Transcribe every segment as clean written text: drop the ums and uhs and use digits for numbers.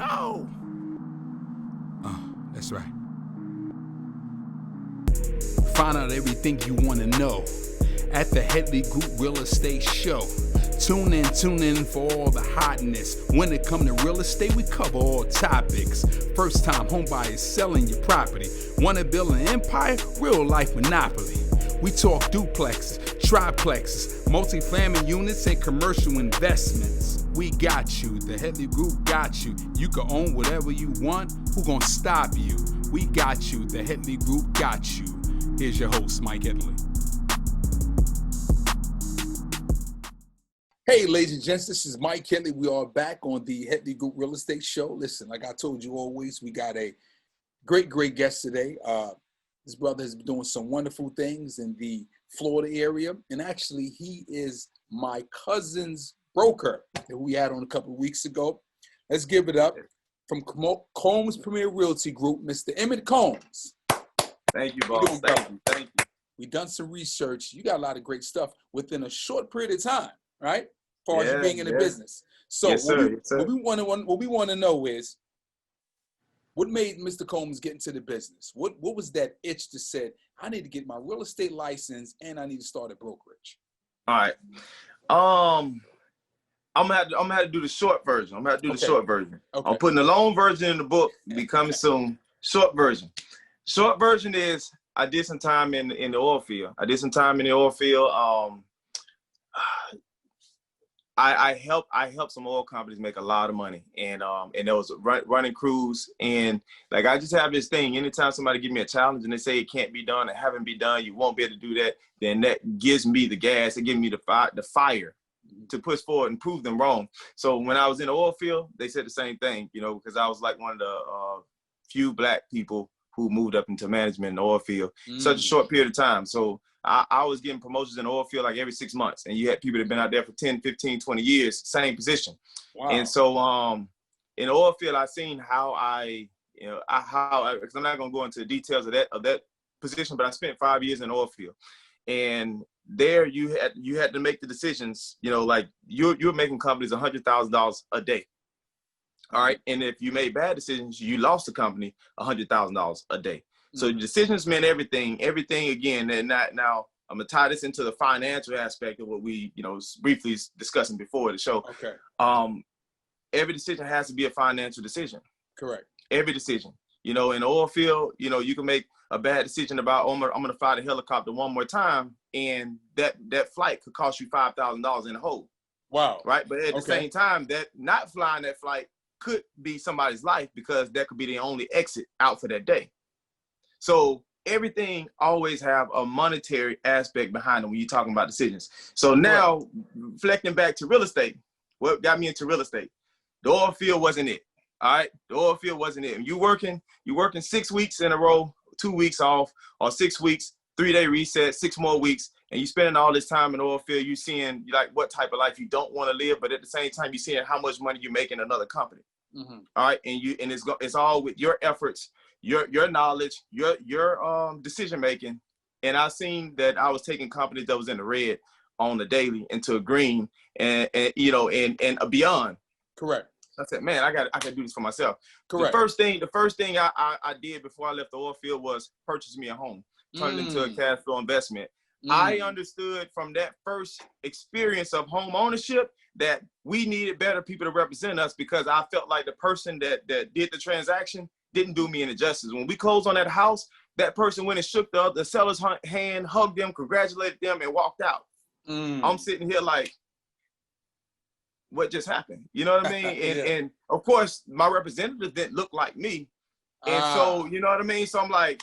go. That's right. Find out everything you want to know at the Headley Group Real Estate Show. Tune in for all the hotness. When it come to real estate, we cover all topics. First time home buyers selling your property. Want to build an empire? Real life monopoly. We talk duplexes, triplexes, multifamily units, and commercial investments. We got you. The Headley Group got you. You can own whatever you want. Who gonna stop you? We got you. The Headley Group got you. Here's your host, Mike Headley. Hey, ladies and gents, this is Mike Headley. We are back on the Headley Group Real Estate Show. Listen, like I told you always, we got a great guest today. This brother has been doing some wonderful things in the Florida area. And actually, he is my cousin's broker that we had on a couple of weeks ago. Let's give it up from Combs Premier Realty Group, Mr. Emmitt Combs. Thank you, boss. Thank you. We've done some research. You got a lot of great stuff within a short period of time, right? As far as you being in the business. So what we want to know is, what made Mr. Combs get into the business? What was that itch that said, I need to get my real estate license and I need to start a brokerage? All right. I'm gonna have to do the short version. Okay. I'm putting the long version in the book, be coming soon. Short version. Short version is I did some time in the oil field. I helped some oil companies make a lot of money, and there was running crews, and like I just have this thing. Anytime somebody give me a challenge and they say it can't be done, it haven't been done, you won't be able to do that, then that gives me the gas, it gives me the fire to push forward and prove them wrong. So when I was in the oil field, they said the same thing, because I was like one of the few black people who moved up into management in the oil field, such a short period of time. So I was getting promotions in the oil field like every 6 months. And you had people that have been out there for 10, 15, 20 years, same position. Wow. And so in the oil field, I seen because I'm not going to go into the details of that position, but I spent 5 years in the oil field. And there you had to make the decisions, like you're making companies $100,000 a day. All right. And if you made bad decisions, you lost the company $100,000 a day. So decisions meant everything again. And now I'm gonna tie this into the financial aspect of what we, briefly discussing before the show. Okay. Every decision has to be a financial decision. Correct. Every decision. In the oil field, you can make a bad decision about, I'm gonna fly the helicopter one more time, and that flight could cost you $5,000 in the hole. Wow. Right. But at the same time, that not flying that flight could be somebody's life, because that could be the only exit out for that day. So everything always have a monetary aspect behind it when you're talking about decisions. So now, reflecting back to real estate, what got me into real estate? The oil field wasn't it. All right, the oil field wasn't it. You working 6 weeks in a row, 2 weeks off, or 6 weeks, 3-day reset, 6 more weeks, and you spending all this time in the oil field. You seeing like what type of life you don't want to live, but at the same time, you seeing how much money you make in another company. Mm-hmm. All right, and it's all with your efforts, your knowledge, your decision making. And I seen that I was taking companies that was in the red on the daily into a green, and beyond. Correct. I said, man, I got to do this for myself. Correct. The first thing I did before I left the oil field was purchase me a home, turn it into a cash flow investment. I understood from that first experience of home ownership that we needed better people to represent us, because I felt like the person that did the transaction didn't do me any justice. When we closed on that house, that person went and shook the seller's hand, hugged them, congratulated them, and walked out. I'm sitting here like, what just happened? You know what I mean? And of course, my representative didn't look like me. And so, you know what I mean? So I'm like,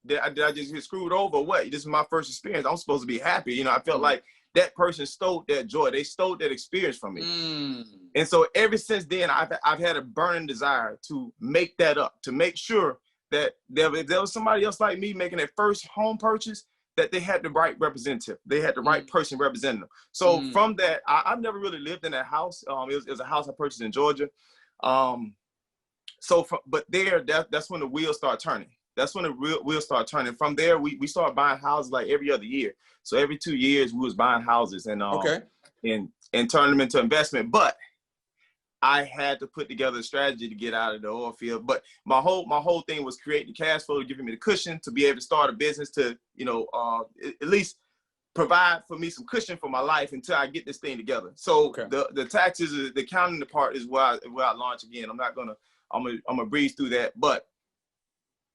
did I just get screwed over? What? This is my first experience. I'm supposed to be happy. I felt like that person stole that joy. They stole that experience from me. And so ever since then, I've had a burning desire to make that up, to make sure that if there was somebody else like me making their first home purchase, that they had the right representative. They had the right person representing them. So from that, I've never really lived in that house. It was a house I purchased in Georgia. But that's when the wheels start turning. That's when the wheels start turning. From there, we started buying houses like every other year. So every 2 years, we was buying houses and turning them into investment. But I had to put together a strategy to get out of the oil field. But my whole thing was creating the cash flow, giving me the cushion to be able to start a business to, at least provide for me some cushion for my life until I get this thing together. So the taxes, the accounting part is where I launch again. I'm gonna breeze through that, but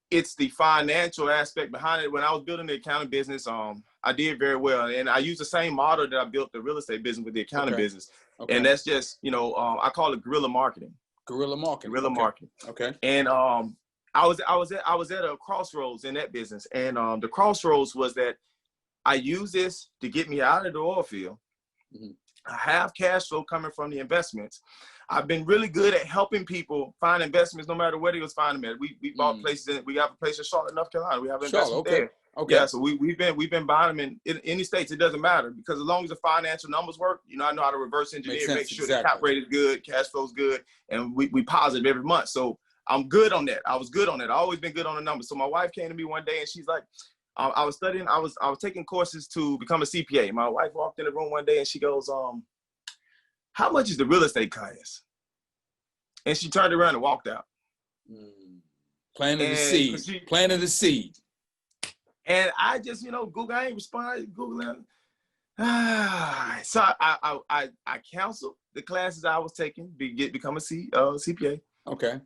it's the financial aspect behind it. When I was building the accounting business, I did very well, and I used the same model that I built the real estate business with the accounting business, and that's just I call it guerrilla marketing. Guerrilla marketing. Marketing. Okay. And I was at a crossroads in that business, and the crossroads was that I use this to get me out of the oil field. Mm-hmm. I have cash flow coming from the investments. I've been really good at helping people find investments no matter where they was finding them at. We bought places we have a place in Charlotte, North Carolina. We have an investment there. Okay. Yeah, so we've been buying them in any states. It doesn't matter, because as long as the financial numbers work, I know how to reverse engineer, make sure the cap rate is good, cash flow is good, and we positive every month. So I'm good on that. I was good on that. I always been good on the numbers. So my wife came to me one day and she's like, I was studying, I was taking courses to become a CPA. My wife walked in the room one day and she goes, how much is the real estate class? And she turned around and walked out. Planting the seed. And I just, Google, I ain't responding, Googling. So I canceled the classes I was taking, become a CPA. Okay.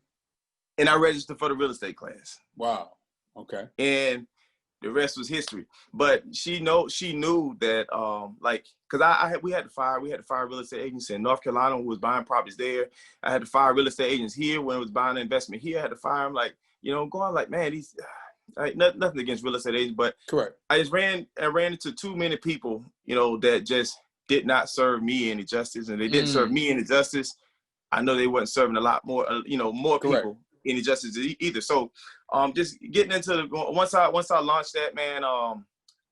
And I registered for the real estate class. Wow. Okay. And the rest was history. But she knew that, because we had to fire real estate agents in North Carolina when we was buying properties there. I had to fire real estate agents here when I was buying an investment here. I had to fire them, going like, man, these, nothing against real estate agents, but correct. I ran into too many people, that just did not serve me any justice, and they didn't serve me any justice. I know they wasn't serving a lot more, more correct. people any justice either. So, just getting into once I launched that, man,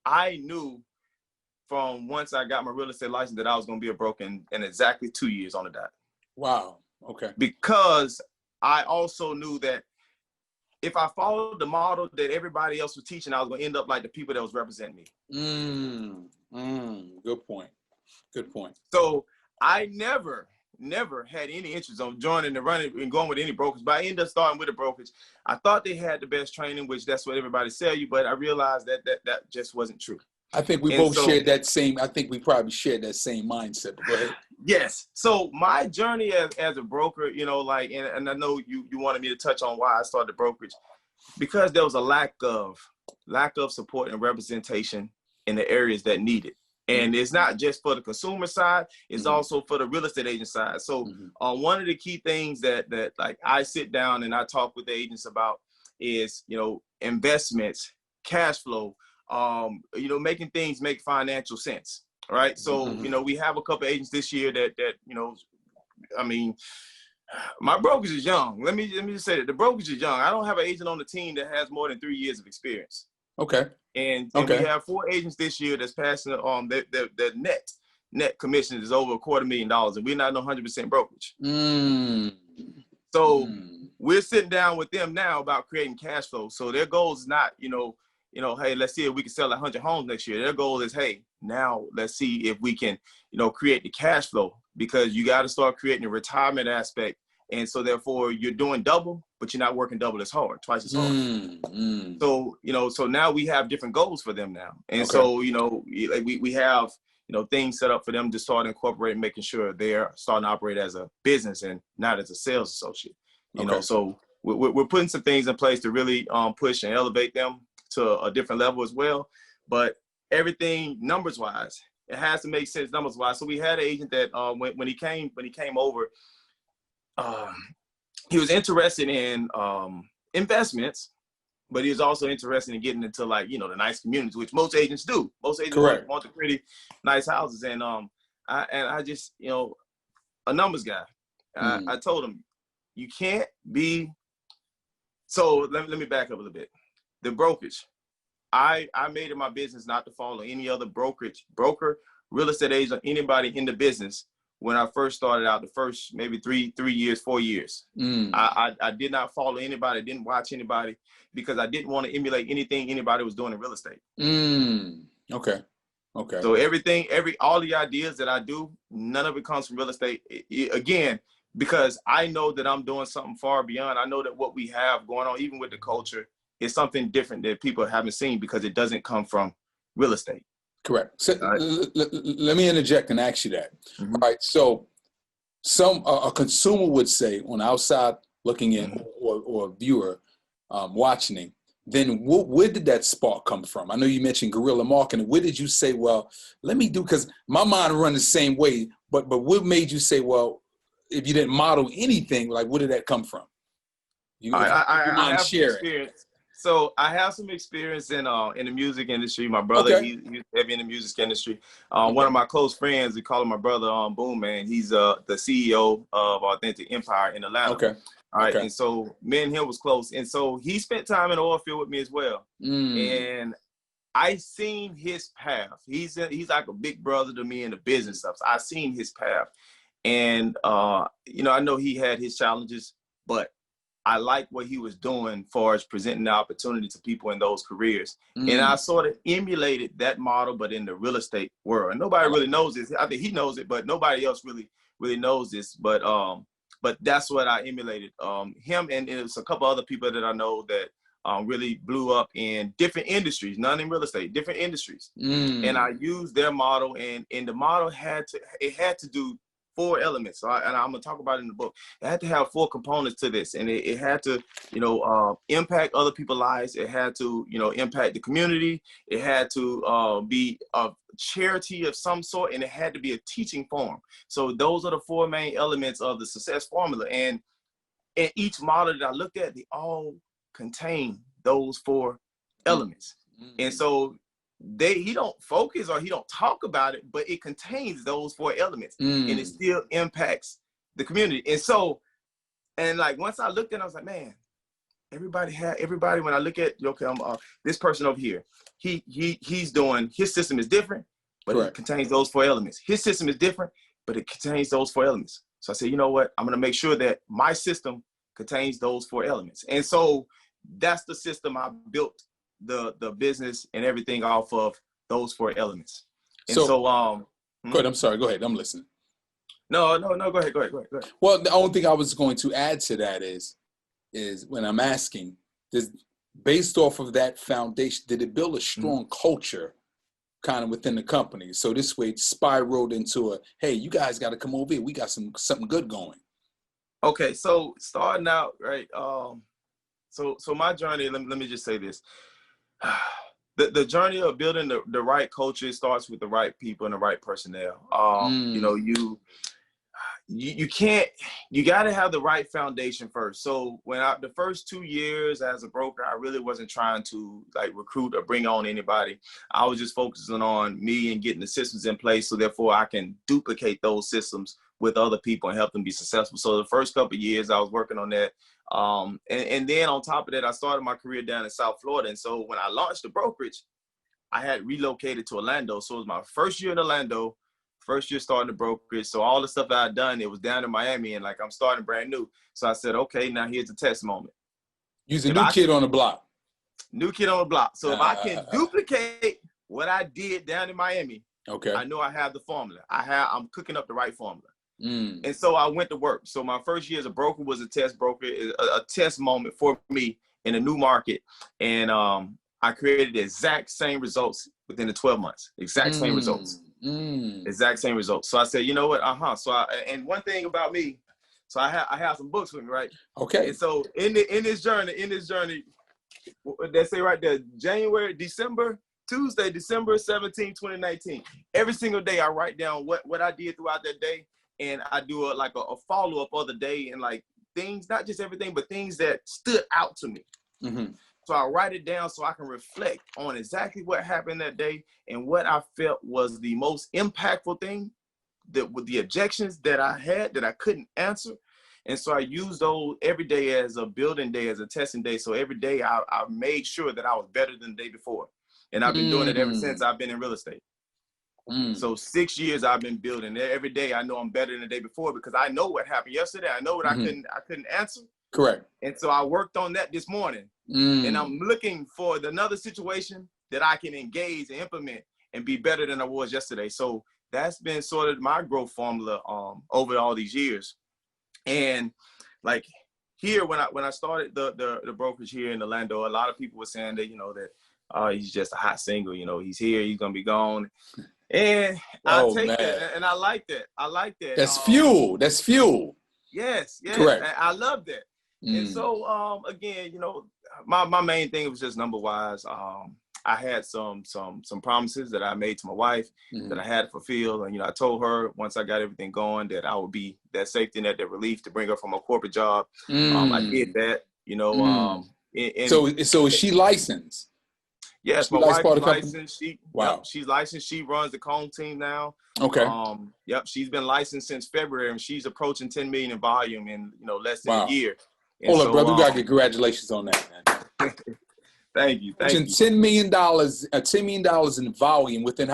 I knew from once I got my real estate license that I was going to be a broker in exactly 2 years on the dot. Wow. Okay. Because I also knew that if I followed the model that everybody else was teaching, I was going to end up like the people that was representing me. Good point. Good point. So I never had any interest on joining and running and going with any brokers, but I ended up starting with a brokerage. I thought they had the best training, which that's what everybody sell you, but I realized that just wasn't true. I think we shared that same, I think we probably shared that same mindset. Go ahead. Yes. So my journey as a broker, and I know you wanted me to touch on why I started the brokerage, because there was a lack of support and representation in the areas that needed. And it's not just for the consumer side, it's also for the real estate agent side. So one of the key things that like I sit down and I talk with the agents about is, investments, cash flow, making things make financial sense. Right. So, we have a couple of agents this year that my brokerage is young. Let me just say that the brokerage is young. I don't have an agent on the team that has more than 3 years of experience. Okay. And we have 4 agents this year that's passing the net commission is over $250,000, and we're not 100% brokerage. So we're sitting down with them now about creating cash flow. So their goal is not, hey, let's see if we can sell 100 homes next year. Their goal is, hey, now let's see if we can, create the cash flow, because you got to start creating a retirement aspect. And so therefore you're doing double, but you're not working double as hard, twice as hard. So, so now we have different goals for them now. And so, we have, things set up for them to start incorporating, making sure they're starting to operate as a business and not as a sales associate. So we're putting some things in place to really push and elevate them to a different level as well. But everything numbers wise, it has to make sense numbers wise. So we had an agent that when he came over, he was interested in investments, but he was also interested in getting into the nice communities, which most agents do. Most agents want the pretty nice houses. And I just, a numbers guy. I told him, you can't be. So let me back up a little bit. The brokerage, I made it my business not to follow any other broker, real estate agent, anybody in the business. When I first started out, the first maybe 3 years, 4 years, I did not follow anybody, didn't watch anybody, because I didn't want to emulate anything anybody was doing in real estate. Okay. So all the ideas that I do, none of it comes from real estate. Again, because I know that I'm doing something far beyond. I know that what we have going on, even with the culture, is something different that people haven't seen because it doesn't come from real estate. Correct. So, let me interject and ask you that. Mm-hmm. All right. So a consumer would say on the outside looking in, mm-hmm. or a viewer watching, then where did that spark come from? I know you mentioned guerrilla marketing. Where did you say, well, let me do, because my mind run the same way, but what made you say, well, if you didn't model anything, like where did that come from? I have some experience. So I have some experience in the music industry. My brother, he's heavy in the music industry. One of my close friends, we call him my brother, Boom Man. He's the CEO of Authentic Empire in Atlanta. Okay. All right. And so me and him was close. And so he spent time in the oil field with me as well. And I seen his path. He's like a big brother to me in the business stuff. So I seen his path. And you know, I know he had his challenges, but I like what he was doing as far as presenting the opportunity to people in those careers. And I sort of emulated that model, but in the real estate world. And nobody really knows this. I think he knows it, but nobody else really knows this. But that's what I emulated. Him, and it was a couple other people that I know that really blew up in different industries, none in real estate, different industries. And I used their model, and the model had to do 4 elements. So and I'm gonna talk about it in the book. It had to have 4 components to this, and it had to, you know, impact other people's lives. It had to, you know, impact the community. It had to be a charity of some sort, and it had to be a teaching form. So those are the 4 main elements of the success formula. And in each model that I looked at, they all contain those 4 elements. And so he don't focus or he don't talk about it, but it contains those 4 elements, and it still impacts the community. And so, and like once I looked at it, I was like, man, everybody when I look at, okay, I'm this person over here, he's doing, his system is different, but it contains those 4 elements. His system is different, but it contains those 4 elements. So I said, you know what, I'm gonna make sure that my system contains those 4 elements. And so that's the system I built the business and everything off of, those 4 elements. And so go ahead. I'm sorry. Go ahead. I'm listening. No. Go ahead. Well, the only thing I was going to add to that is when I'm asking, based off of that foundation, did it build a strong culture kind of within the company? So this way it spiraled into hey, you guys got to come over here. We got something good going. Okay. So starting out, right. So my journey, let me just say this. The journey of building the right culture starts with the right people and the right personnel. You know, you got to have the right foundation first. So the first 2 years as a broker, I really wasn't trying to like recruit or bring on anybody. I was just focusing on me and getting the systems in place, so therefore I can duplicate those systems with other people and help them be successful. So the first couple of years I was working on that. And then on top of that, I started my career down in South Florida. And so when I launched the brokerage, I had relocated to Orlando. So it was my first year in Orlando, first year starting the brokerage. So all the stuff that I'd done, it was down in Miami, and like I'm starting brand new. So I said, okay, now here's a test moment. Use a new kid on the block. New kid on the block. So if I can duplicate what I did down in Miami, I know I have the formula. I'm cooking up the right formula. And so I went to work. So my first year as a broker was a test broker, a test moment for me in a new market. And I created the exact same results within the 12 months. Exact same results. Exact same results. So I said, you know what? So and one thing about me, so I have some books with me, right? Okay. And so in this journey, they say right there, Tuesday, December 17, 2019. Every single day I write down what I did throughout that day. And I do a follow-up of the day, and like things, not just everything, but things that stood out to me. So I write it down so I can reflect on exactly what happened that day and what I felt was the most impactful thing, that with the objections that I had that I couldn't answer. And so I used those every day as a building day, as a testing day. So every day I made sure that I was better than the day before. And I've been doing it ever since I've been in real estate. So 6 years I've been building. Every day I know I'm better than the day before, because I know what happened yesterday. I know what I couldn't answer. Correct. And so I worked on that this morning. And I'm looking for another situation that I can engage and implement and be better than I was yesterday. So that's been sort of my growth formula over all these years. And like here, when I started the brokerage here in Orlando, a lot of people were saying that, that he's just a hot single, he's here, he's gonna be gone. And I take that, and I like that. I like that. That's fuel. That's fuel. Yes. Correct. I love that. And so again, my main thing was just number wise. I had some promises that I made to my wife that I had to fulfill. And, I told her once I got everything going that I would be that safety net, that relief to bring her from a corporate job. I did that, So is she licensed? Yes, my wife is licensed. She's licensed. She runs the Combs team now. Okay. She's been licensed since February, and she's approaching 10 million in volume in, less than a year. And hold up, brother. We got to get congratulations on that, man. Thank you. $10 million in volume within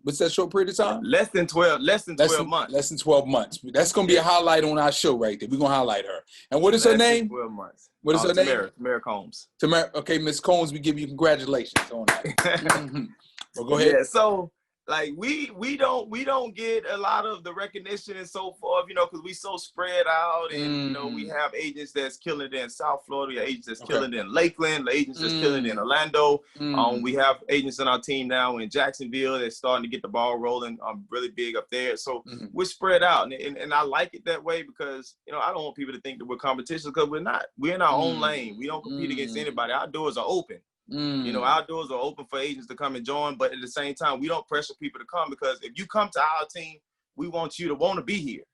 what's that short period of time? Less than 12 months. Less than 12 months. That's going to be a highlight on our show right there. We're going to highlight her. And what is her name? 12 months. What is her name? Tamara Combs. Tamara. Okay, Miss Combs, we give you congratulations on that. Well, go ahead. Yeah, so like we don't get a lot of the recognition and so forth, because we so spread out, and we have agents that's killing it in South Florida, we have agents that's killing it in Lakeland, agents that's killing it in Orlando. We have agents on our team now in Jacksonville that's starting to get the ball rolling. Really big up there. So we're spread out, and I like it that way because I don't want people to think that we're competition, because we're not. We're in our own lane. We don't compete against anybody. Our doors are open. Our doors are open for agents to come and join, but at the same time, we don't pressure people to come, because if you come to our team, we want you to want to be here.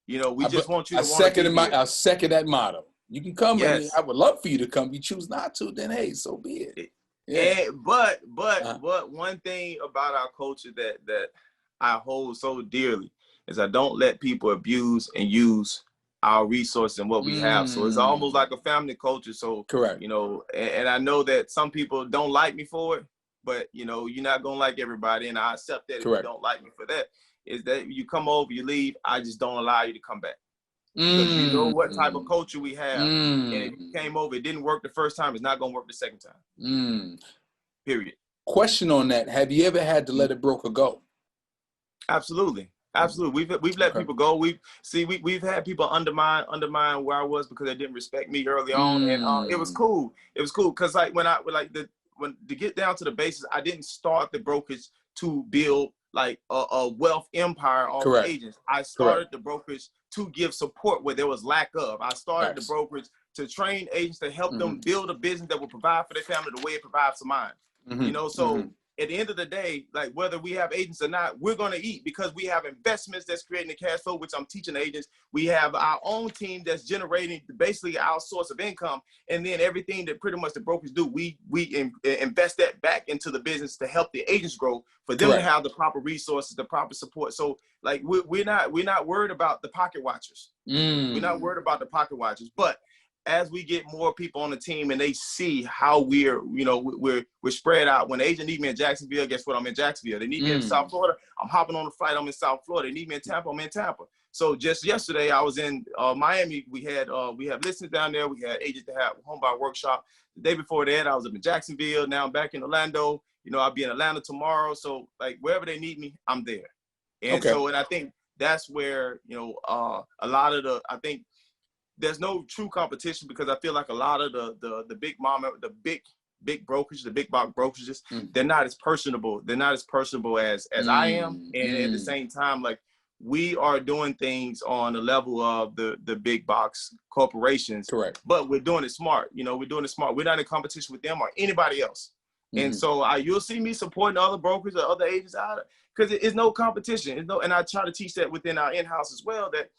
We just want you to want to be here. I second that motto. You can come. Yes. I would love for you to come. You choose not to, then hey, so be it. Yeah. But one thing about our culture that I hold so dearly is I don't let people abuse and use our resources and what we have. So it's almost like a family culture. So correct. And I know that some people don't like me for it, but you're not gonna like everybody, and I accept that. Correct. If you don't like me for that, is that you come over, you leave, I just don't allow you to come back. Because you know what type of culture we have. And if you came over, it didn't work the first time, it's not gonna work the second time. Period. Question on that. Have you ever had to let a broker go? Absolutely. We've let people go. We've had people undermine where I was because they didn't respect me early on, and it was cool. It was cool because like when to get down to the basics, I didn't start the brokerage to build like a wealth empire off of agents. I started the brokerage to give support where there was lack of. I started the brokerage to train agents to help them build a business that will provide for their family the way it provides for mine. So at the end of the day, like whether we have agents or not, we're going to eat because we have investments that's creating the cash flow, which I'm teaching agents. We have our own team that's generating basically our source of income. And then everything that pretty much the brokers do, we invest that back into the business to help the agents grow, for them to have the proper resources, the proper support. So like we're not worried about the pocket watchers. We're not worried about the pocket watchers, but as we get more people on the team and they see how we're spread out. When the agent need me in Jacksonville, guess what? I'm in Jacksonville. They need me in South Florida, I'm hopping on the flight, I'm in South Florida. They need me in Tampa, I'm in Tampa. So just yesterday I was in Miami. We have listings down there. We had agents that have home buyer workshop. The day before that, I was up in Jacksonville. Now I'm back in Orlando. I'll be in Atlanta tomorrow. So like wherever they need me, I'm there. And and I think that's where, a lot of I think there's no true competition, because I feel like a lot of the big mama, the big brokers, the big box brokerages, they're not as personable. They're not as personable as I am. And at the same time, like we are doing things on the level of the big box corporations. Correct. But we're doing it smart. We're doing it smart. We're not in competition with them or anybody else. And so you'll see me supporting other brokers or other agents out, because it's no competition. And I try to teach that within our in-house as well, that,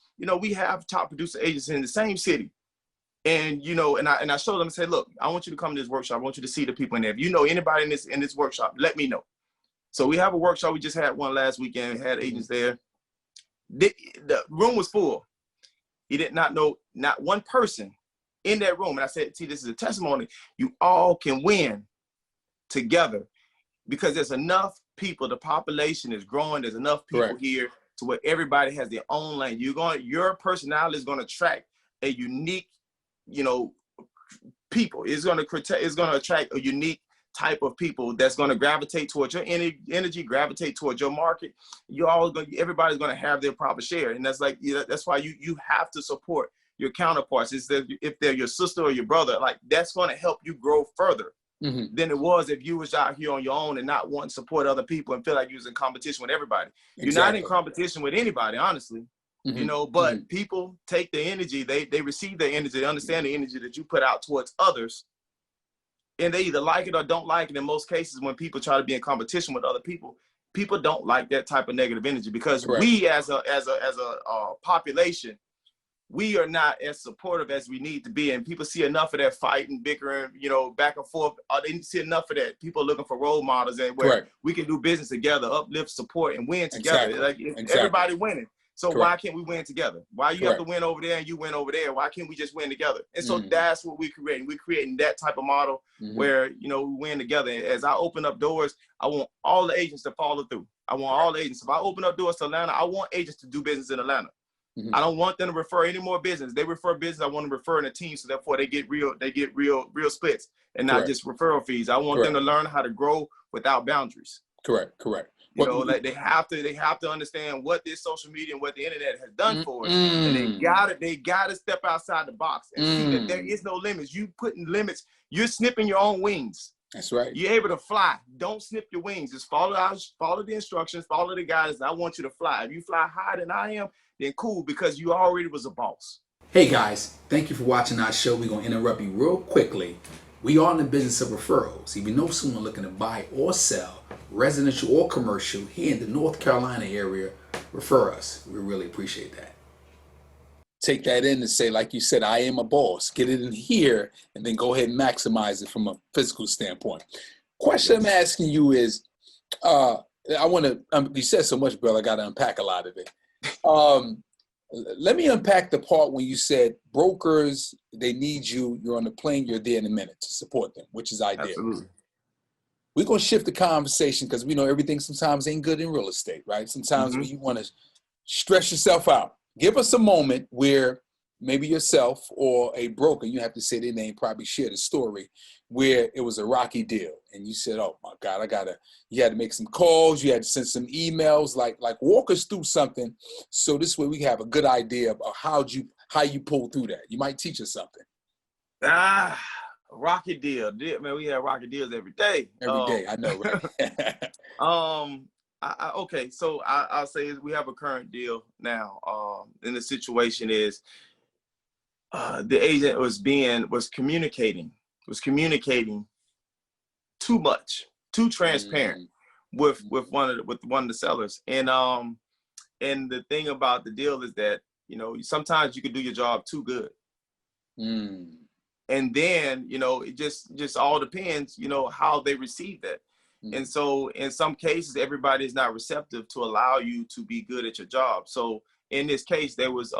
we have top producer agents in the same city. And, and I show them and say, look, I want you to come to this workshop. I want you to see the people in there. If you know anybody in this workshop, let me know. So we have a workshop. We just had one last weekend, had agents there. The room was full. He did not know not one person in that room. And I said, see, this is a testimony. You all can win together, because there's enough people. The population is growing. There's enough people here to where everybody has their own lane. Your personality is going to attract a unique, people. It's going to attract a unique type of people that's going to gravitate towards your energy, gravitate towards your market. Everybody's going to have their proper share. And that's like, that's why you have to support your counterparts. Is that if they're your sister or your brother, like that's going to help you grow further than it was if you was out here on your own and not wanting to support other people and feel like you was in competition with everybody. Exactly. You're not in competition with anybody, honestly. You know, but people take the energy, they receive the energy, they understand the energy that you put out towards others. And they either like it or don't like it. In most cases, when people try to be in competition with other people, people don't like that type of negative energy because we as a population, we are not as supportive as we need to be. And people see enough of that fighting, bickering, you know, back and forth. They see enough of that. People are looking for role models and where we can do business together, uplift, support, and win together. Like everybody winning. So why can't we win together? Why you have to win over there and you win over there? Why can't we just win together? And so that's what we're creating. We're creating that type of model where, you know, we win together. As I open up doors, I want all the agents to follow through. I want all the agents. If I open up doors to Atlanta, I want agents to do business in Atlanta. I don't want them to refer any more business. They refer business. I want to refer in a team. So therefore they get real splits and not just referral fees. I want them to learn how to grow without boundaries. Correct. You know, like they have to understand what this social media and what the internet has done for us, and they gotta step outside the box and see that there is no limits. You putting limits, you're snipping your own wings. That's right. You're able to fly. Don't snip your wings. Just follow the instructions, follow the guidance. I want you to fly. If you fly higher than I am, then cool, because you already was a boss. Hey guys, thank you for watching our show. We're gonna interrupt you real quickly. We are in the business of referrals. If you know someone looking to buy or sell, residential or commercial, here in the North Carolina area, refer us. We really appreciate that. Take that in and say, like you said, I am a boss. Get it in here and then go ahead and maximize it from a physical standpoint. Question I'm asking you is, you said so much, Bill, I got to unpack a lot of it. Let me unpack the part when you said brokers, they need you, you're on the plane, you're there in a minute to support them, which is ideal. Absolutely. We're going to shift the conversation because we know everything sometimes ain't good in real estate, right? Sometimes when you want to stress yourself out, give us a moment where maybe yourself or a broker, you have to say their name, probably share the story, where it was a rocky deal. And you said, oh my God, you had to make some calls, you had to send some emails, like walk us through something. So this way we have a good idea of how you pull through that. You might teach us something. Rocky deal. Man, we have rocky deals every day. Every day, I know, right? Okay, so I'll say we have a current deal now. And the situation is the agent was communicating too much, too transparent with one of the sellers. And the thing about the deal is that, you know, sometimes you can do your job too good. And then, you know, it just all depends, you know, how they receive that. And so in some cases, everybody is not receptive to allow you to be good at your job. So in this case, they was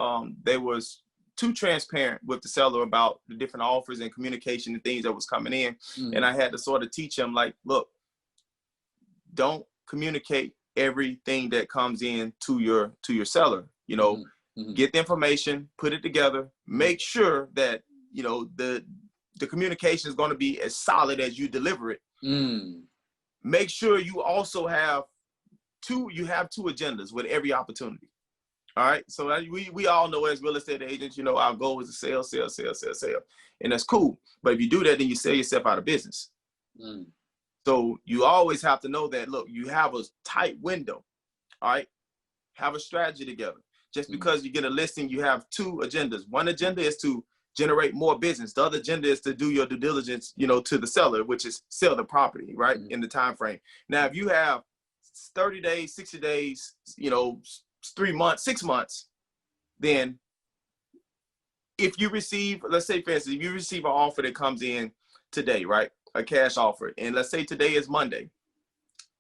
too transparent with the seller about the different offers and communication and things that was coming in. And I had to sort of teach him, like, look, don't communicate everything that comes in to your seller. You know, get the information, put it together, make sure that, you know, the communication is going to be as solid as you deliver it. Make sure you also have two agendas with every opportunity. All right. So we all know as real estate agents, you know, our goal is to sell. And that's cool. But if you do that, then you sell yourself out of business. So you always have to know that, look, you have a tight window. All right. Have a strategy together. Just because you get a listing, you have two agendas. One agenda is to generate more business. The other agenda is to do your due diligence, you know, to the seller, which is sell the property, right, in the time frame. Now, if you have 30 days, 60 days, you know, 3 months, 6 months, then if you receive, let's say, for instance, if you receive an offer that comes in today, right, a cash offer, and let's say today is Monday,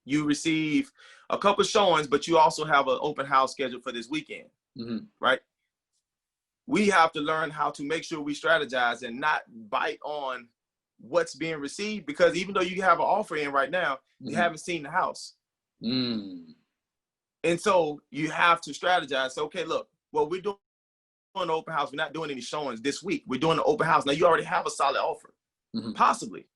you receive a couple of showings, but you also have an open house scheduled for this weekend, right? We have to learn how to make sure we strategize and not bite on what's being received, because even though you have an offer in right now, you haven't seen the house. And so you have to strategize. So, okay, look, well, we're doing an open house. We're not doing any showings this week. We're doing an open house. Now, you already have a solid offer, possibly.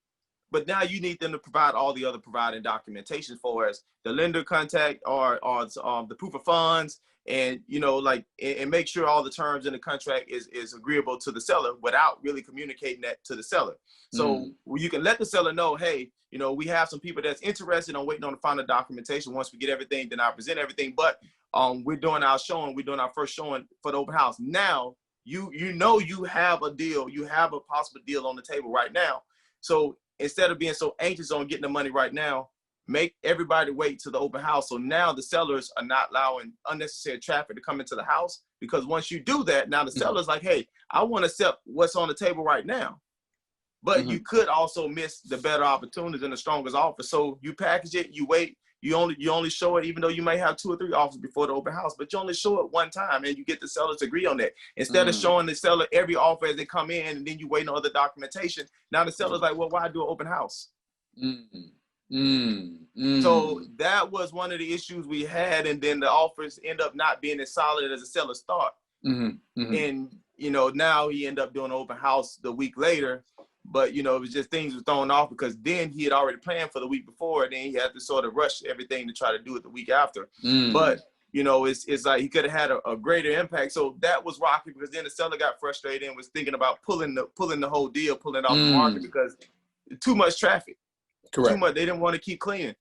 but now you need them to provide all the other providing documentation for us, the lender contact or the proof of funds, and and make sure all the terms in the contract is agreeable to the seller without really communicating that to the seller. So you can let the seller know, hey, we have some people that's interested on waiting on the final documentation. Once we get everything, then I present everything. But we're doing our showing, we're doing our first showing for the open house. Now you have a deal, you have a possible deal on the table right now. So instead of being so anxious on getting the money right now, make everybody wait to the open house. So now the sellers are not allowing unnecessary traffic to come into the house, because once you do that, now the seller's like, hey, I want to accept what's on the table right now. But you could also miss the better opportunities and the strongest offer. So you package it, you wait, you only show it, even though you may have 2 or 3 offers before the open house, but you only show it one time, and you get the seller to agree on that. Instead of showing the seller every offer as they come in, and then you wait on other documentation, now the seller's like, well, why do an open house? So that was one of the issues we had, and then the offers end up not being as solid as the sellers thought. And now he ended up doing an open house the week later, but it was just things were thrown off because then he had already planned for the week before, and then he had to sort of rush everything to try to do it the week after. But it's like he could have had a greater impact. So that was rocky, because then the seller got frustrated and was thinking about pulling the whole deal, pulling it off the market, because too much traffic. Correct. Too much. They didn't want to keep cleaning.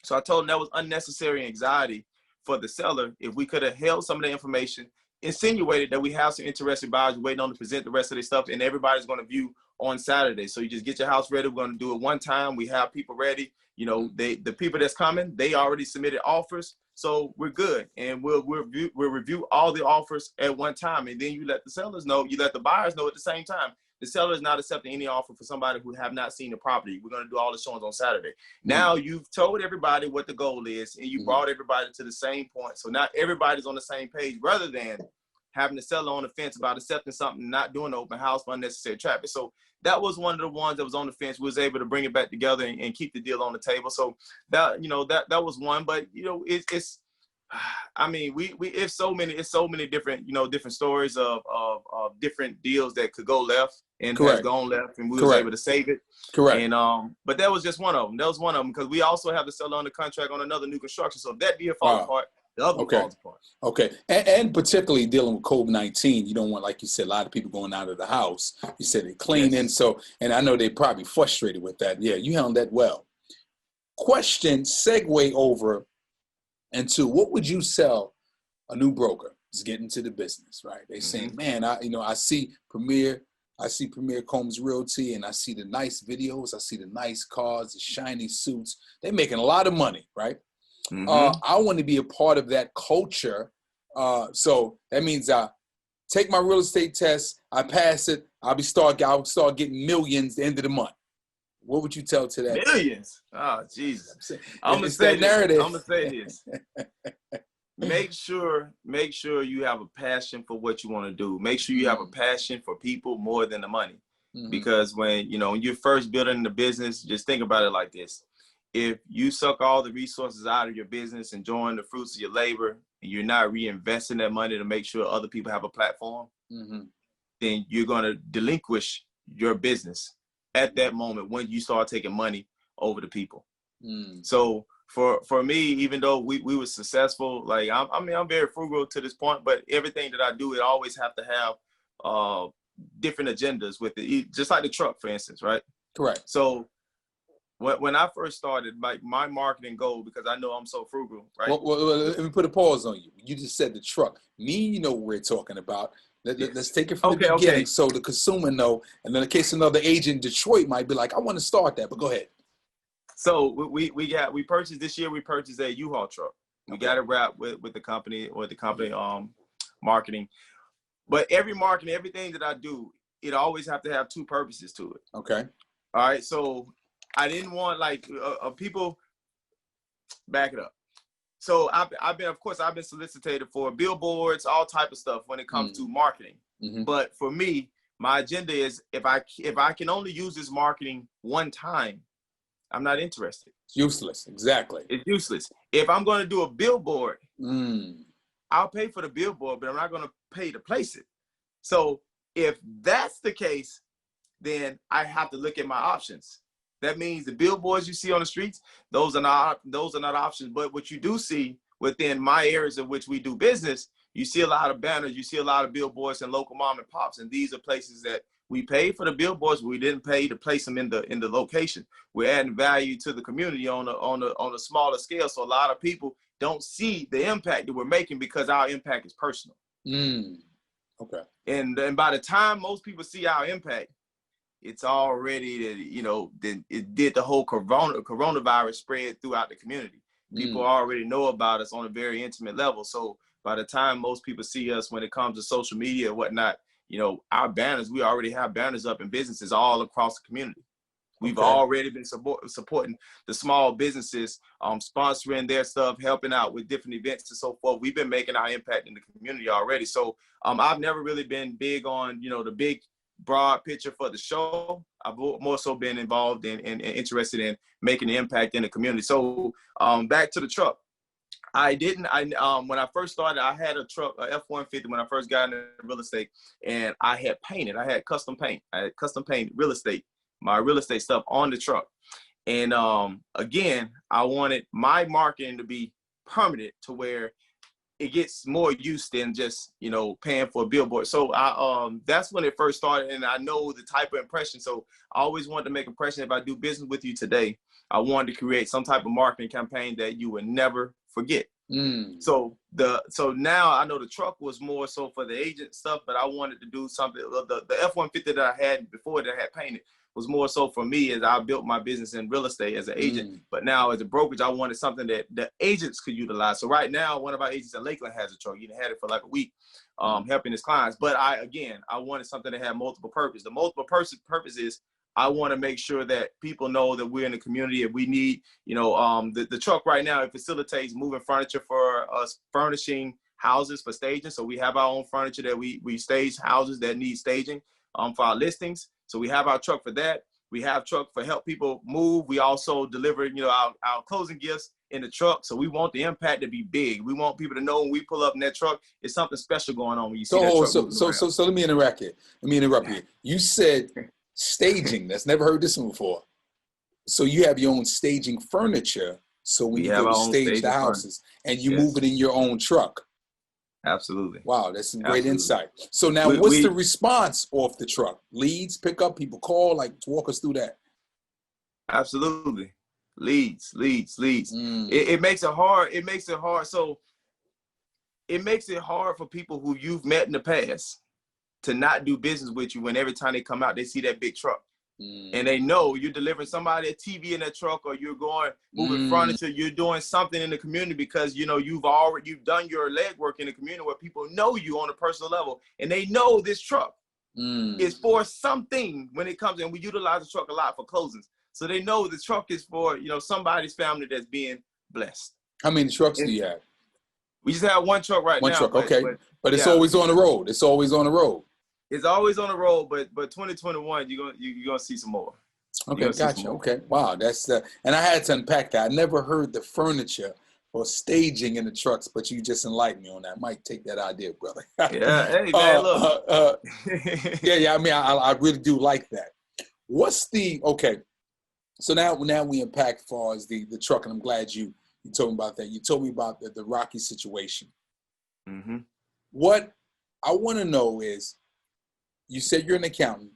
So I told him that was unnecessary anxiety for the seller. If we could have held some of the information, insinuated that we have some interested buyers waiting on to present the rest of their stuff, and everybody's going to view on Saturday. So you just get your house ready. We're going to do it one time. We have people ready. The people that's coming, they already submitted offers. So we're good. And we'll review all the offers at one time. And then you let the sellers know, you let the buyers know at the same time. The seller is not accepting any offer for somebody who have not seen the property. We're going to do all the showings on Saturday. Now you've told everybody what the goal is, and you brought everybody to the same point. So now everybody's on the same page, rather than having the seller on the fence about accepting something, not doing the open house for unnecessary traffic. So that was one of the ones that was on the fence. We was able to bring it back together and keep the deal on the table. So that was one. But it's I mean, it's so many different different stories of different deals that could go left and has gone left, and we was able to save it. Correct. And but that was just one of them. That was one of them, because we also have the seller under contract on another new construction. So if that deal falls apart, the other one falls apart. Okay. And particularly dealing with COVID-19, you don't want, like you said, a lot of people going out of the house. You said they cleaning. So, and I know they probably frustrated with that. Yeah, you handled that well. Question, segue over into, what would you sell a new broker is getting into the business, right? They saying, man, I see Premier Combs Realty, and I see the nice videos, I see the nice cars, the shiny suits. They're making a lot of money, right? I want to be a part of that culture. So that means I take my real estate test, I pass it, I'll start getting millions at the end of the month. What would you tell to that? Millions? Oh, Jesus. I'm going to say this. Make sure you have a passion for what you want to do. Make sure you have a passion for people more than the money. Because when you're first building the business, just think about it like this. If you suck all the resources out of your business, enjoying the fruits of your labor, and you're not reinvesting that money to make sure other people have a platform, then you're going to delinquish your business at that moment when you start taking money over the people. So for me, even though we were successful, like I'm very frugal to this point, but everything that I do, it always have to have different agendas with it, just like the truck, for instance, right? Correct. So when I first started, like my marketing goal, because I know I'm so frugal, right? Well, let me put a pause on you. You just said the truck. You know what we're talking about. Let's take it from the beginning, so the consumer know. And then in case another agent in Detroit might be like, I want to start that, but go ahead. So we purchased this year. We purchased a U-Haul truck. We got it wrapped with the company marketing. But every marketing, everything that I do, it always have to have two purposes to it. Okay. All right. So I didn't want people back it up. So I've been solicited for billboards, all type of stuff when it comes to marketing. But for me, my agenda is if I can only use this marketing one time, I'm not interested. It's useless. Exactly. It's useless. If I'm going to do a billboard, I'll pay for the billboard, but I'm not going to pay to place it. So if that's the case, then I have to look at my options. That means the billboards you see on the streets, those are not options. But what you do see within my areas in which we do business, you see a lot of banners, you see a lot of billboards and local mom and pops, and these are places that we paid for the billboards, but we didn't pay to place them in the location. We're adding value to the community on a smaller scale, so a lot of people don't see the impact that we're making because our impact is personal. Okay. And by the time most people see our impact, it's already it did the whole coronavirus spread throughout the community. People already know about us on a very intimate level. So by the time most people see us when it comes to social media and whatnot, our banners, we already have banners up in businesses all across the community. We've already been supporting the small businesses, sponsoring their stuff, helping out with different events and so forth. We've been making our impact in the community already. So I've never really been big on, the big, broad picture for the show. I've more so been involved in and interested in making the impact in the community. So back to the truck. When I first started, I had a truck, a F-150 when I first got into real estate, and I had custom paint. I had custom paint my real estate stuff on the truck. And again, I wanted my marketing to be permanent to where it gets more use than just, paying for a billboard. So that's when it first started, and I know the type of impression. So I always wanted to make an impression. If I do business with you today, I wanted to create some type of marketing campaign that you would never forget. So now I know the truck was more so for the agent stuff, but I wanted to do something. The F-150 that I had before that I had painted was more so for me as I built my business in real estate as an agent. But now as a brokerage, I wanted something that the agents could utilize. So right now, one of our agents in Lakeland has a truck. He had it for like a week, helping his clients. But I wanted something that had multiple purpose. The multiple purpose is I want to make sure that people know that we're in the community. If we need, the truck right now, it facilitates moving furniture for us, furnishing houses for staging. So we have our own furniture that we stage houses that need staging for our listings. So we have our truck for that. We have truck for help people move. We also deliver, our closing gifts in the truck. So we want the impact to be big. We want people to know when we pull up in that truck, it's something special going on when you see that truck. So let me interrupt you. You said staging. That's never heard this one before. So you have your own staging furniture. So when you go to stage the houses and you move it in your own truck. Absolutely. Wow, that's some great insight. So now what's the response off the truck? Leads, pick up, people call, walk us through that. Absolutely. Leads. It makes it hard. So it makes it hard for people who you've met in the past to not do business with you when every time they come out, they see that big truck. And they know you're delivering somebody a TV in that truck, or you're going moving furniture, you're doing something in the community because you've done your legwork in the community where people know you on a personal level, and they know this truck is for something when it comes. And we utilize the truck a lot for closings, so they know the truck is for somebody's family that's being blessed. How many trucks do you have? We just have one truck now. One truck, okay, but it's always on the road. It's always on the road. It's always on the road, but 2021, you're gonna see some more. Okay, gotcha. Okay, wow, that's and I had to unpack that. I never heard the furniture or staging in the trucks, but you just enlightened me on that. I might take that idea, brother. Yeah, hey man, look. Yeah. I mean, I really do like that. What's okay? So now we unpack as far as the truck, and I'm glad you told me about that. You told me about the Rocky situation. What I want to know is, you said you're an accountant,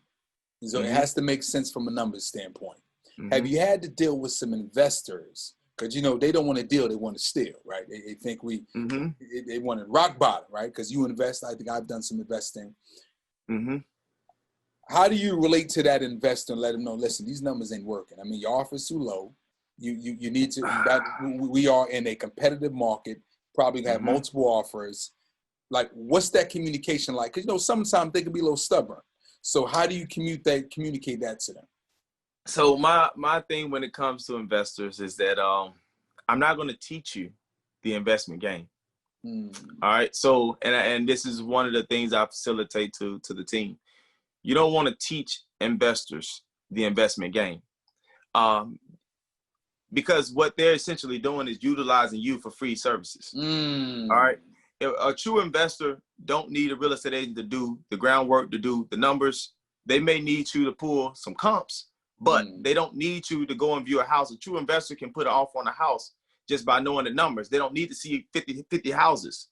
so it has to make sense from a numbers standpoint. Have you had to deal with some investors? Because, they don't want to deal, they want to steal, right? They think they want to rock bottom, right? Because you invest. I think I've done some investing. How do you relate to that investor and let them know, listen, these numbers ain't working? I mean, your offer's too low. You need to, we are in a competitive market, probably have multiple offers. What's that communication like? Because, sometimes they can be a little stubborn. So how do you communicate that to them? So my thing when it comes to investors is that I'm not going to teach you the investment game. All right. So, and this is one of the things I facilitate to the team. You don't want to teach investors the investment game. Because what they're essentially doing is utilizing you for free services. All right. A true investor don't need a real estate agent to do the groundwork, to do the numbers. They may need you to pull some comps, but they don't need you to go and view a house. A true investor can put an offer on a house just by knowing the numbers. They don't need to see 50 houses.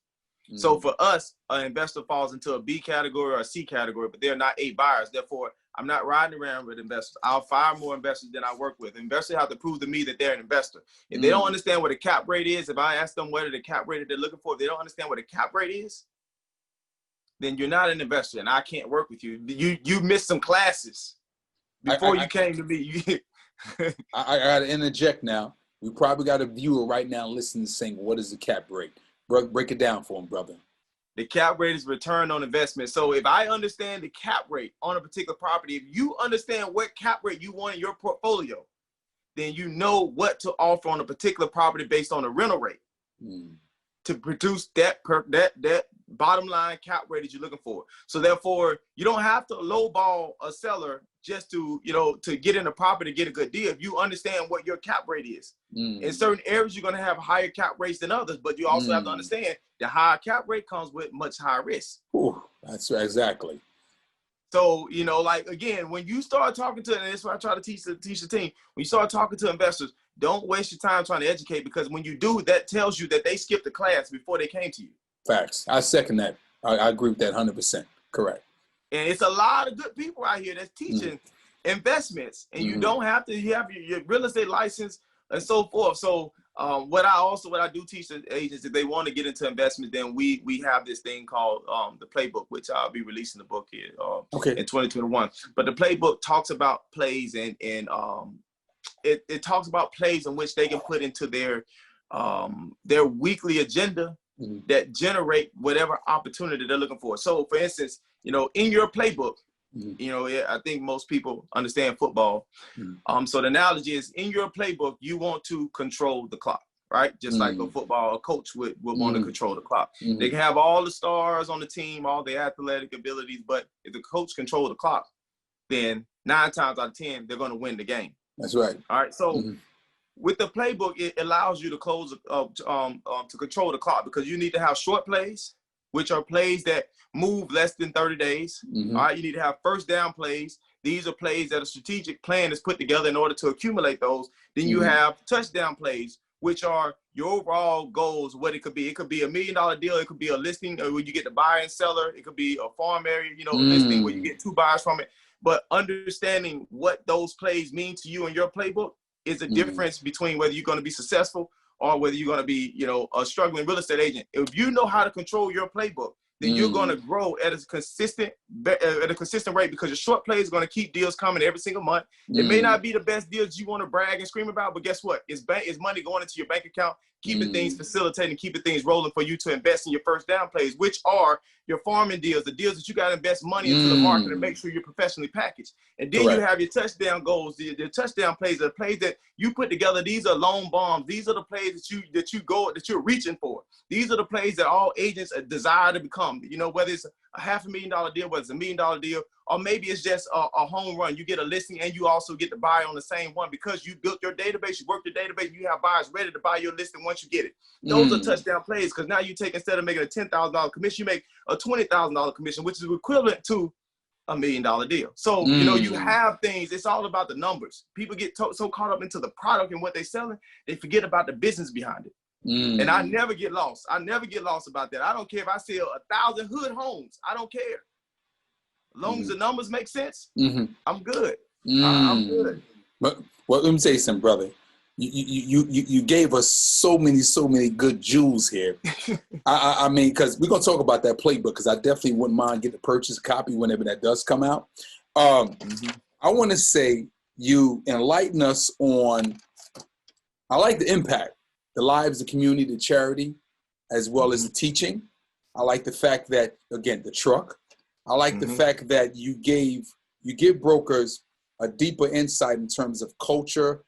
So for us, an investor falls into a B category or a C category, but they're not A buyers. Therefore, I'm not riding around with investors. I'll fire more investors than I work with. Investors have to prove to me that they're an investor. If they don't understand what a cap rate is, if I ask them what the cap rate that they're looking for, if they don't understand what a cap rate is, then you're not an investor, and I can't work with you. You missed some classes before you came to me. I got to interject now. We probably got a viewer right now listening saying, what is the cap rate? Break it down for him, brother. The cap rate is return on investment. So if I understand the cap rate on a particular property, if you understand what cap rate you want in your portfolio, then you know what to offer on a particular property based on the rental rate to produce that bottom line cap rate that you're looking for. So therefore, you don't have to lowball a seller just to, to get in a property to get a good deal. If you understand what your cap rate is. In certain areas, you're going to have higher cap rates than others, but you also have to understand the higher cap rate comes with much higher risk. Ooh, that's right, exactly. So, like, again, when you start talking to, and that's what I try to teach the team, when you start talking to investors, don't waste your time trying to educate, because when you do, that tells you that they skipped the class before they came to you. Facts. I second that. I agree with that 100%. Correct. And it's a lot of good people out here that's teaching investments, and you don't have to, you have your real estate license and so forth. So what I do teach the agents, if they want to get into investment, then we have this thing called the playbook, which I'll be releasing the book here in 2021. But the playbook talks about plays, and it talks about plays in which they can put into their weekly agenda that generate whatever opportunity they're looking for. So for instance, in your playbook, I think most people understand football. So the analogy is, in your playbook, you want to control the clock, right? Just like a football coach would want to control the clock. They can have all the stars on the team, all the athletic abilities, but if the coach controls the clock, then 9 times out of 10, they're going to win the game. That's right. All right. So with the playbook, it allows you to to control the clock, because you need to have short plays, which are plays that move less than 30 days. All right. You need to have first down plays. These are plays that a strategic plan is put together in order to accumulate those. Then you have touchdown plays, which are your overall goals, what it could be. It could be $1 million deal. It could be a listing where you get the buyer and seller. It could be a farm area, listing where you get 2 buyers from it. But understanding what those plays mean to you in your playbook is the difference between whether you're going to be successful or whether you're going to be, a struggling real estate agent. If you know how to control your playbook, then you're going to grow at a consistent rate, because your short plays are going to keep deals coming every single month. It may not be the best deals you want to brag and scream about, but guess what? It's money going into your bank account, keeping things facilitating, keeping things rolling for you to invest in your first down plays, which are your farming deals, the deals that you got to invest money into the market and make sure you're professionally packaged. And then you have your touchdown goals, the touchdown plays, the plays that you put together. These are loan bombs. These are the plays that you're reaching for. These are the plays that all agents desire to become. Whether it's a $500,000 deal, whether it's $1 million deal, or maybe it's just a home run. You get a listing and you also get to buy on the same one, because you built your database, you worked your database, you have buyers ready to buy your listing once you get it. Those are touchdown plays, because now you take, instead of making a $10,000 commission, you make a $20,000 commission, which is equivalent to $1 million deal. So, you have things, it's all about the numbers. People get so caught up into the product and what they're selling, they forget about the business behind it. And I never get lost. I never get lost about that. I don't care if I sell 1,000 hood homes. I don't care. As long as the numbers make sense, I'm good. I'm good. But let me say something, brother. You gave us so many good jewels here. I mean, because we're gonna talk about that playbook, because I definitely wouldn't mind getting to purchase a copy whenever that does come out. I want to say you enlighten us on. I like the impact, the lives, the community, the charity, as well as the teaching. I like the fact that, again, the truck. I like the fact that you give brokers a deeper insight in terms of culture.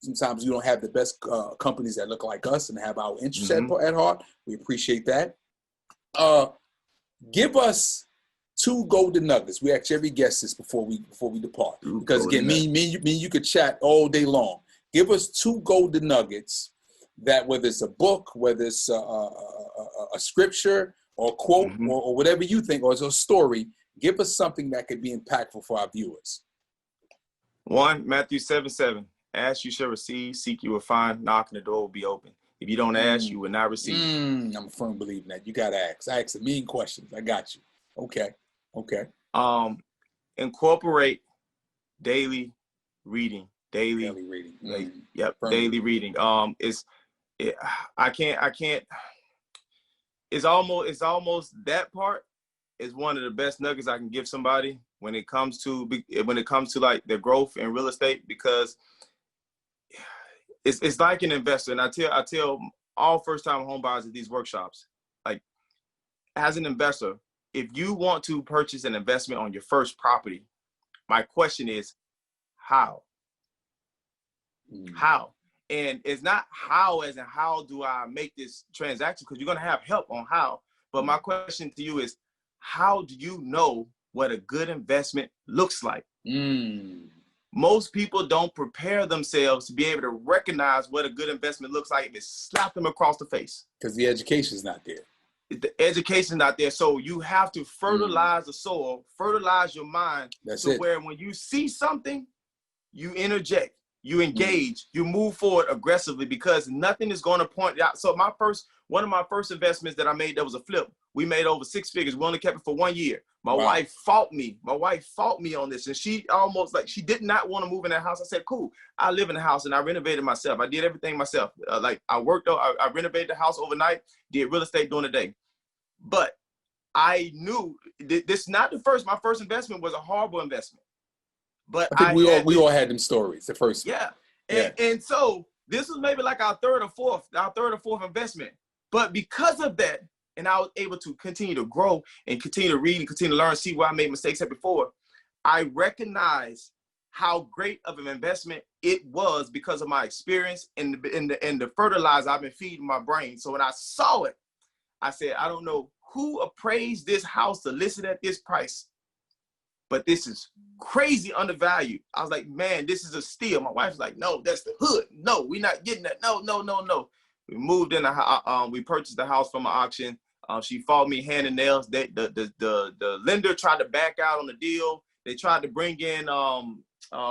Sometimes you don't have the best companies that look like us and have our interests at heart. We appreciate that. Give us 2 golden nuggets. We ask every guest this before we depart, because again, me and you could chat all day long. Give us 2 golden nuggets that, whether it's a book, whether it's a scripture or a quote or whatever you think, or it's a story, give us something that could be impactful for our viewers. 1, Matthew 7:7. Ask, you shall receive. Seek, you will find. Knock, and the door will be open. If you don't ask, you will not receive. I'm a firm believer in that. You got to ask. I ask a million questions. I got you. Okay. Incorporate daily reading. Daily reading. Yep. Firm daily reading. reading. I can't. It's almost that part is one of the best nuggets I can give somebody when it comes to like their growth in real estate, because it's like an investor. And I tell all first-time home buyers at these workshops, like, as an investor, if you want to purchase an investment on your first property, my question is, how? How? And it's not how as in how do I make this transaction, because you're going to have help on how. But my question to you is, how do you know what a good investment looks like? Most people don't prepare themselves to be able to recognize what a good investment looks like if it slapped them across the face. Because the education's not there. The education's not there. So you have to fertilize the soil, fertilize your mind. Where when you see something, you interject, you engage, you move forward aggressively, because nothing is going to point out. So one of my first investments that I made, that was a flip. We made over 6 figures. We only kept it for 1 year. My wife fought me. My wife fought me on this. And she she did not want to move in that house. I said, cool. I live in the house and I renovated myself. I did everything myself. I renovated the house overnight, did real estate during the day. But I knew this not the first. My first investment was a horrible investment. But I think we all had them stories. The first one. Yeah. And so this was maybe like our third or fourth investment. But because of that, and I was able to continue to grow and continue to read and continue to learn, see where I made mistakes at before, I recognized how great of an investment it was because of my experience and the fertilizer I've been feeding my brain. So when I saw it, I said, I don't know who appraised this house to list it at this price, but this is crazy undervalued. I was like, man, this is a steal. My wife's like, no, that's the hood. No, we're not getting that. No. We moved in we purchased the house from an auction. She fought me hand and nails. The lender tried to back out on the deal. They tried to bring in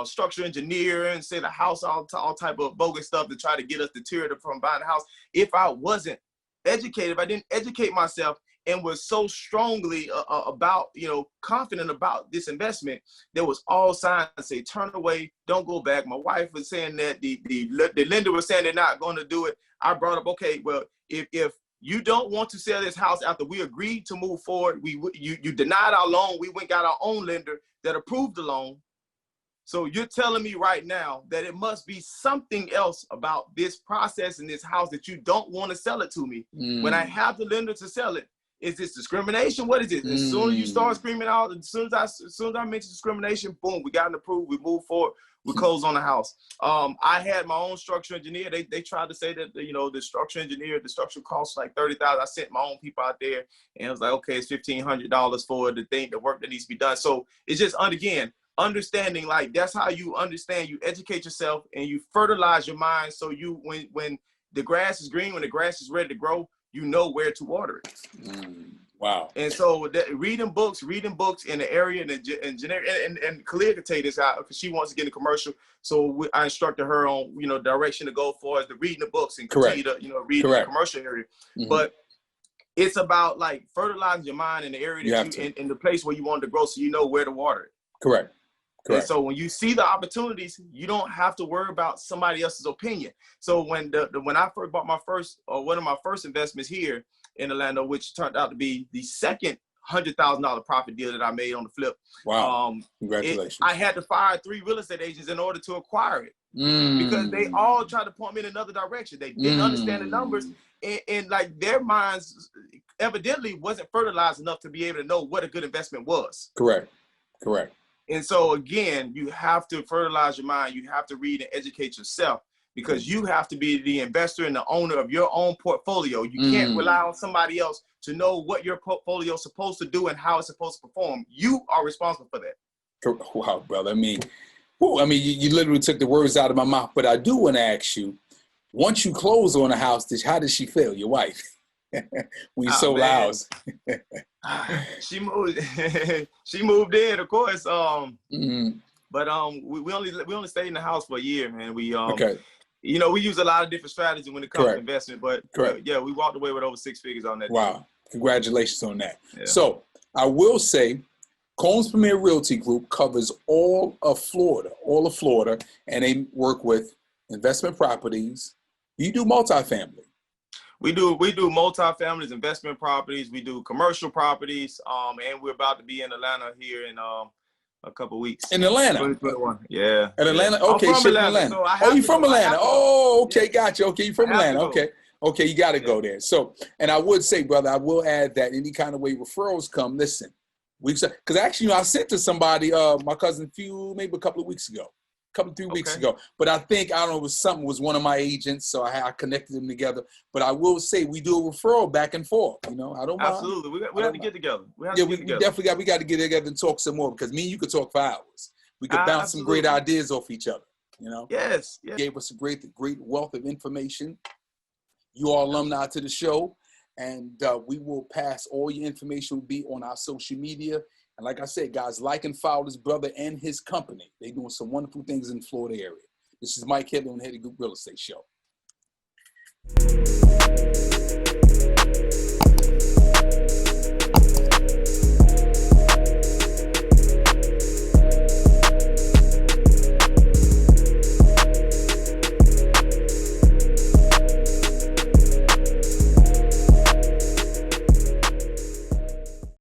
structural engineer and say the house, all type of bogus stuff to try to get us deterred from buying the house. If I wasn't educated, if I didn't educate myself and was so strongly confident about this investment, there was all signs to say, turn away, don't go back. My wife was saying that the lender was saying they're not going to do it. I brought up, okay, well, if you don't want to sell this house after we agreed to move forward, you denied our loan. We went got our own lender that approved the loan. So you're telling me right now that it must be something else about this process in this house that you don't want to sell it to me. When I have the lender to sell it, is this discrimination? What is it? As soon as you start screaming out, as soon as I mention discrimination, boom, we got it approved. We move forward. We close on the house. I had my own structural engineer. They tried to say that the structural engineer, the structural cost like $30,000. I sent my own people out there, and it was like, okay, it's $1,500 for the work that needs to be done. So it's just understanding, like, that's how you understand. You educate yourself and you fertilize your mind. So when the grass is green, when the grass is ready to grow, you know where to water it. Wow. And so reading books in the area and generic, and Kalia could take this out because she wants to get in commercial. So I instructed her on, direction to go for is the reading the books and continue to, read in the commercial area. But it's about like fertilizing your mind in the area that in the place where you want to grow, so you know where to water it. Correct. And so when you see the opportunities, you don't have to worry about somebody else's opinion. So when I first bought one of my first investments here in Orlando, which turned out to be the second $100,000 profit deal that I made on the flip. Wow! Congratulations! I had to fire 3 real estate agents in order to acquire it because they all tried to point me in another direction. They didn't understand the numbers, and like their minds evidently wasn't fertilized enough to be able to know what a good investment was. Correct. And so again, you have to fertilize your mind. You have to read and educate yourself, because you have to be the investor and the owner of your own portfolio. You can't rely on somebody else to know what your portfolio is supposed to do and how it's supposed to perform. You are responsible for that. Wow, brother. I mean, you literally took the words out of my mouth. But I do want to ask you, once you close on a house, how did she feel, your wife? When you sold the house? She moved in, of course. But we only stayed in the house for a year, man. We Okay. you know, we use a lot of different strategies when it comes Correct. to investment, but Correct. yeah, we walked away with over 6 figures on that. Wow. Deal. Congratulations on that. Yeah. So I will say Combs Premier Realty Group covers all of Florida, and they work with investment properties. You do multifamily. We do multifamilies, investment properties. We do commercial properties, and we're about to be in Atlanta here in a couple of weeks. In Atlanta? 2021. Yeah. In Atlanta? Yeah. Okay, I'm from Atlanta. So oh, you from Atlanta? Oh, okay, yeah. gotcha. Okay, you from Atlanta. Okay, you got to go there. So, and I would say, brother, I will add that any kind of way referrals come, listen, because actually, you know, I sent to somebody, my cousin, maybe a couple of weeks ago. 3 weeks ago. But I think, I don't know, it was one of my agents, so I connected them together. But I will say we do a referral back and forth. You know, I don't mind. Absolutely. We have to get together. We definitely got to get together and talk some more, because me and you could talk for hours. We could bounce some great ideas off each other, you know? Yes. You gave us a great wealth of information. You are alumni to the show, and we will pass all your information will be on our social media. And like I said, guys, like and follow this brother and his company. They're doing some wonderful things in the Florida area. This is Mike Headley on the Headley Group Real Estate Show.